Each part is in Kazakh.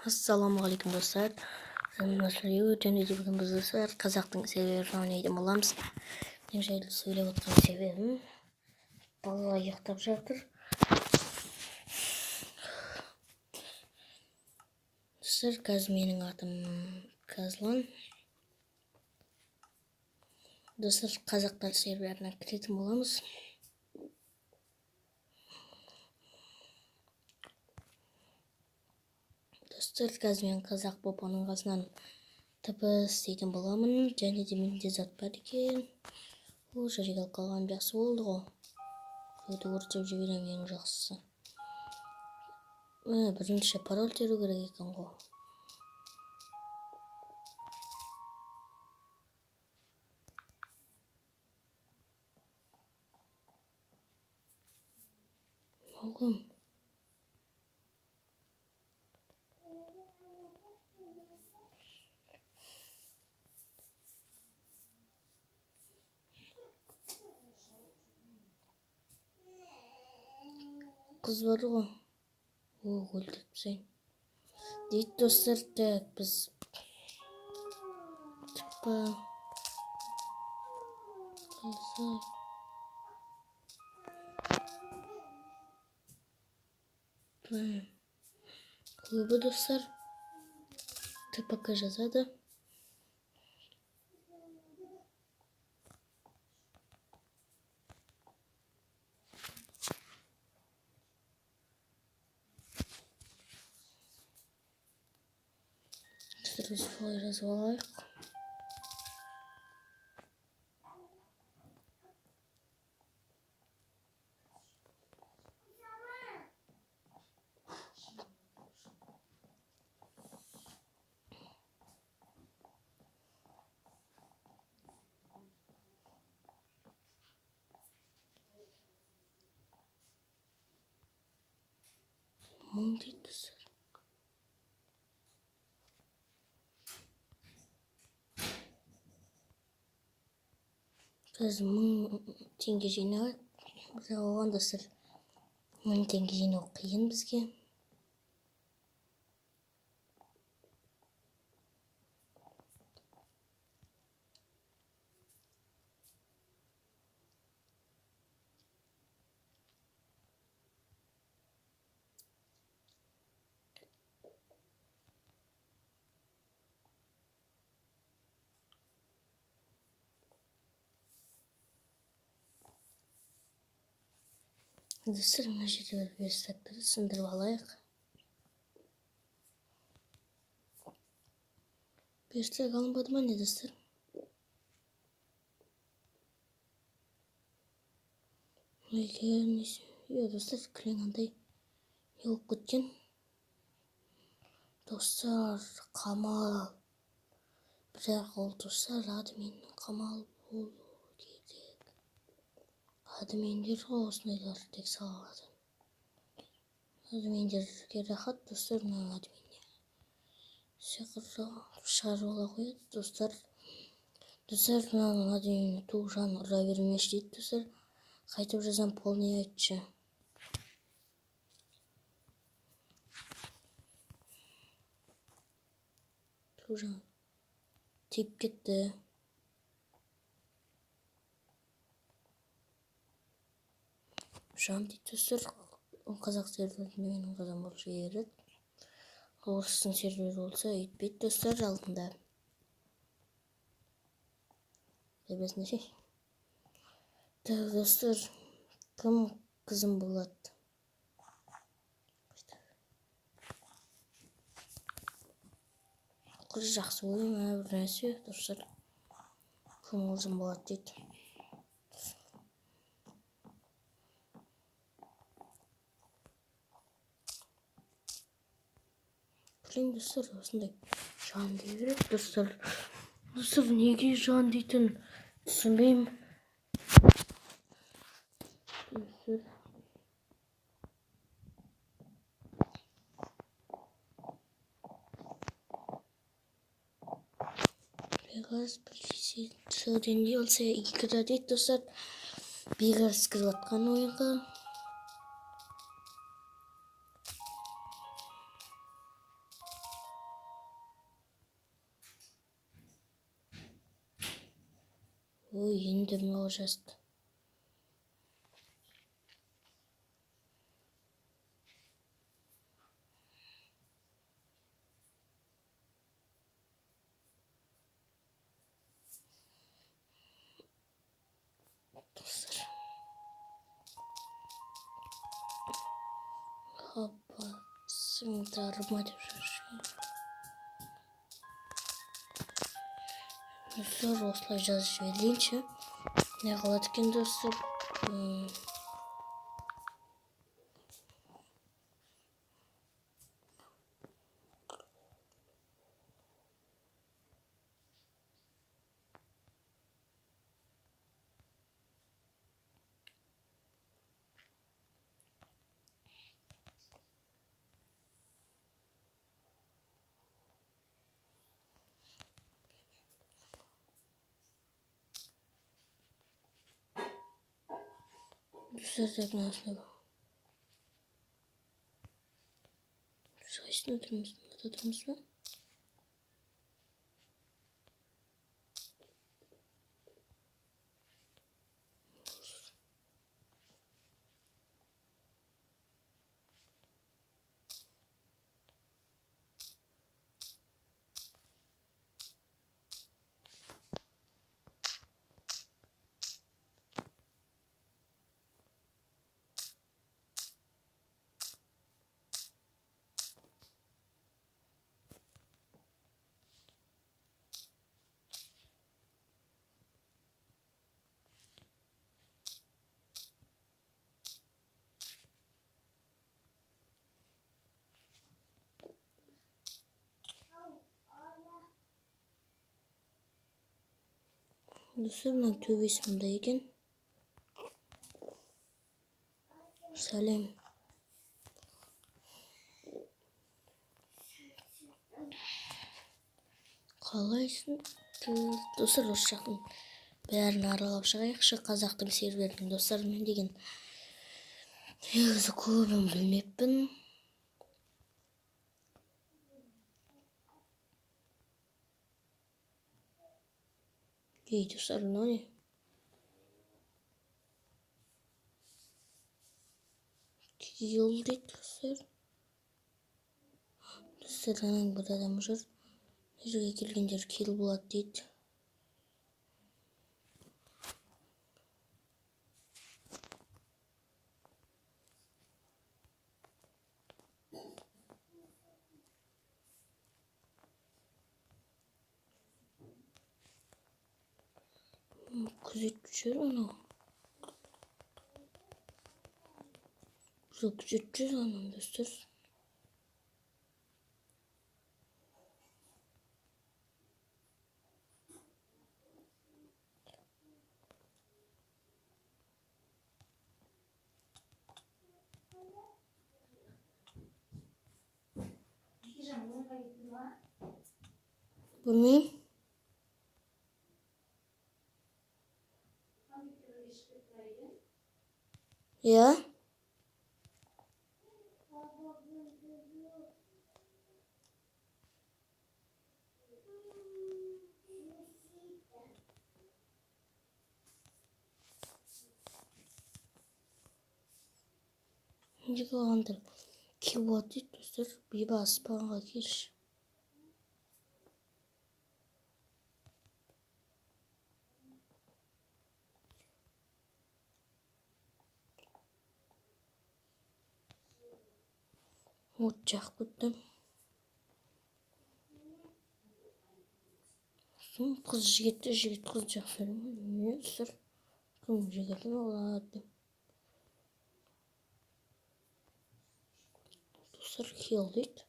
Ассалаумағалейкум достар. Және де бүгін біз достар қазақтың серверін ойнайтын боламыз. Мен жайлы сөйлеп отырған себебім балалар ұйықтап жатыр. Достар, қазір менің атым Казлан. Достар, қазақтар серверіне кіретін боламыз. Достар, қазір мен қазақ бопаның қасынан тіпіс дейтін боламын. Және де менде зат бар екен. Ол жариялап қалған жақсы болды ғой. Өте өртеп жіберем ең жақсысы. Бірінші пароль теру керек екен ғой. Oğlum. Kız var o. Öldük sen. Deyit dostlar da biz. Tıpkı. Kızlar. Kulübü dostlar. Tıpkı жазады. Солай жазып алайық. Мың дейді достар. Біз 1000 теңге жинайық. Бірақ оған достар 1000 теңге жинау қиын бізге. Достар, мына жерде бір верстакты сындырып алайық. Верстак алынбады ма не достар? Достар, кілең не болып кеткен. Достар, қамал. Бірақ ол достар админ қамал болу керек. Админдер ғой осындайлар тек салады. Админдерге рахат достар, мына админне. Сиқырлы шығарып ала қояды достар. Достар, мына админне туғжан ұра бермеші дейді достар. Қайтып жазам полный айтшы. Туғжан. Тип кетті. Жан дейді достар. Қазақ серверінде менің қазан болып жібереді. Орыстың сервері болса өйтпейді достар алдында. Дебесіне ше. Так достар, кім қызым болады? Қыз жақсы ойым бір нәрсе достар. Кім қызым болады дейді. Білейін достар, осындай жан дей береді достар. Достар, неге жан дейтін түсінбеймін. Бегас сөзденде олса 2 дейді достар. Бегас кіріп атқан ойынға. Ой, енді мынау жазды. Достар. Хопа, сыңдарыма деп жазып. Достар, осылай жазып жіберейінші. Не қалады екен, достар? Dostlar, teknosuna bak. Sayısını durmuş mu? Dostlar, mына төбесі мындай екен. Сәлем. Қалайсың? Достар, осы жақтың бәрін аралап шығайықшы. Қазақтың серверінің достар, мен деген негізі көбін білмеппін. Ей, достар, мынау не? Килл дейді, достар. Достар, анаң бір адам жүр. Жерге келгендер килл болады дейді. Күзетші анау. Күзетші анау, достар. Білмеймін. Я? Неге қалғандар килл дейді, достар. Бейба аспанға келші. От жақып көттім. Соң қыз жігітті, жігіт қыз жақсы көреді. Не, достар? Кім жігітін алады? Достар, килл дейді.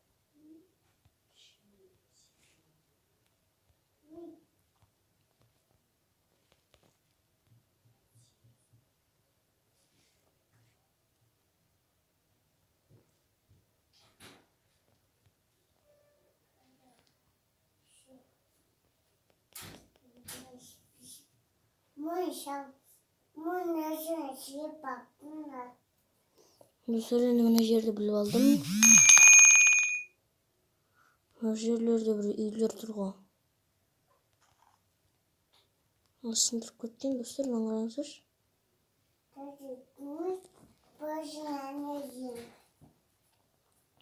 Достар, енді мына жерді біліп алдым. Мына жерлерде бір үйлер тұр ғой. Сындырып кеткен достар, мына қараңыздаршы.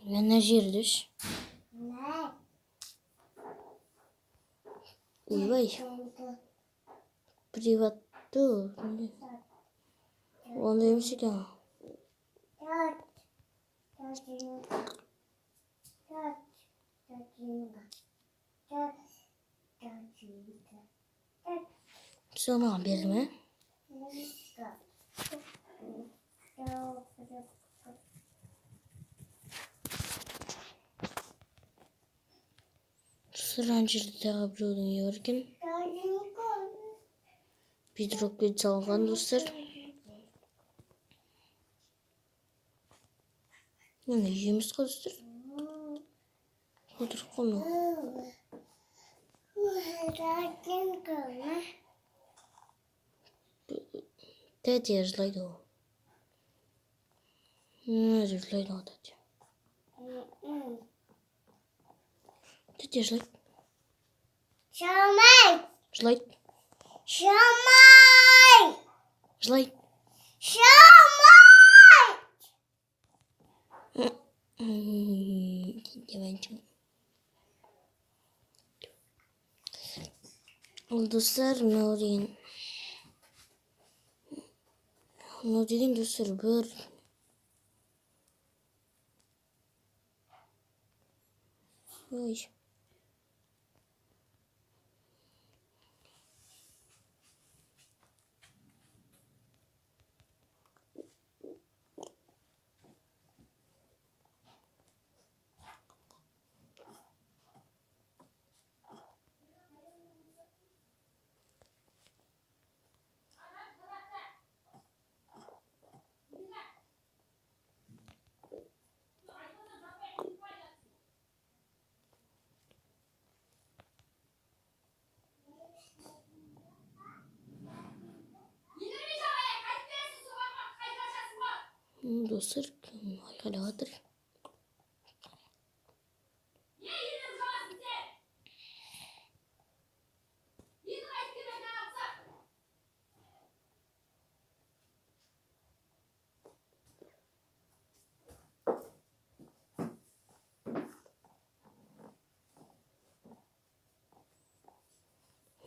Мына жердеш. Ойбай. Приватты. Ондай емес екен. Все маған берді ме? Сыран жерде тағы біреудің үйі бар екен. Бедрокпен салынған достар. Міне үй емес қой достар. Отырып қой мынау. Тәте жылайды ғой. Мына жер жылайды ғой тәте. Тәте жылайды. Жыламайды. Жылайды. Жыламайды. Жылайды. Жыламайды. Ол достар, мынау деген достар бір. Ой. Достар, айқайлап жатыр.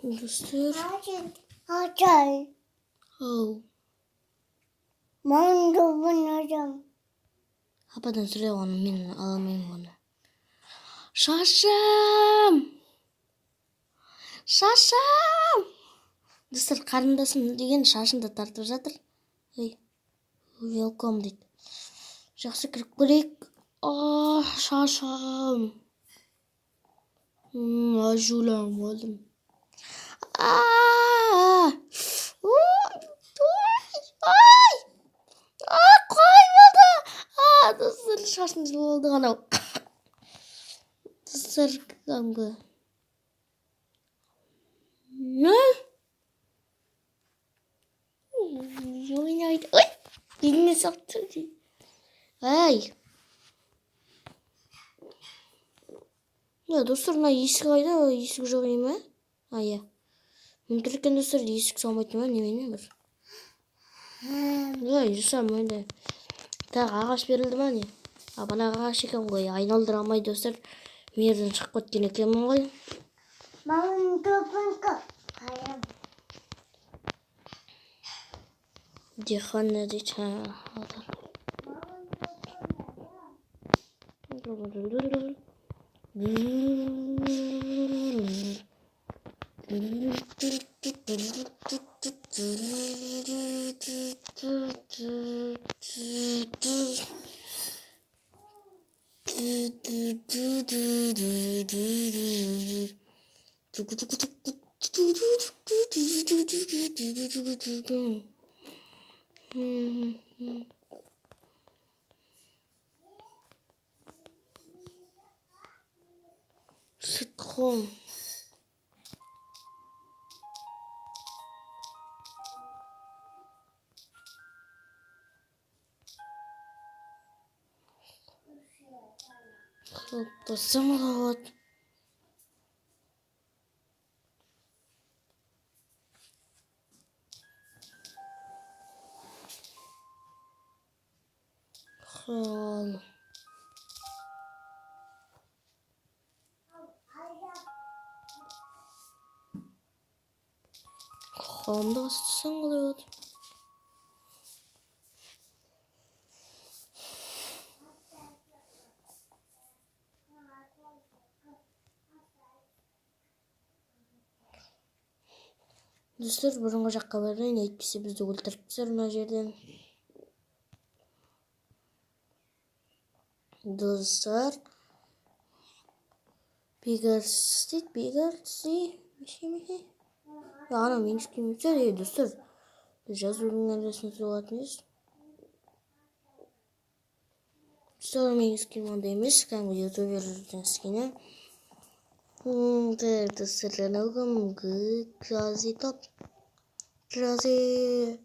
Dostlar. Açay. Ау. Mən də bunacam. Ападан сұрай оны, мен ала алмаймын оны. Шашым! Шашым! Достар, қарындасым деген шашында тартып жатыр. Ей, велком дейді. Жақсы кіріп көрейік. Шашым! Ажулам болдым. Қой болды. Достар, шашым жыл болды ғанау. Достар, кәдімгі. Ойнайды. Ой, бетіне соқты. Ай. Достар, мына есік қайда? Есік жоқ еме? Иә. Мүмкін екен достар, есік салмайтын ма? Немене бір? Жасамайды. Тағы ағаш берілді ма не? Бана ағаш екен ғой. Айналдыра алмай достар. Мерден шығып кеткен екенмін ғой. Mən topunka. Hayır. Диханна дейді. Citron. Самолет. Хал. Халымды астысаң қалай болады? Достар, бұрынғы жаққа барайын, әйтпесе бізді өлтіріп тастар мына жерден. Достар, Beggars дейді, Beggars меше. Ана минус кемейтер, достар. Біз жазудың әресін соғатын ес. Достар, минус кемонда емес, кәңгі ютуберден скені. Так, достар, наугам Крази топ. Крази.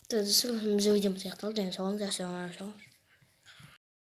Так, достар, біз видеомыз аяқталды. Сау болыңыздар,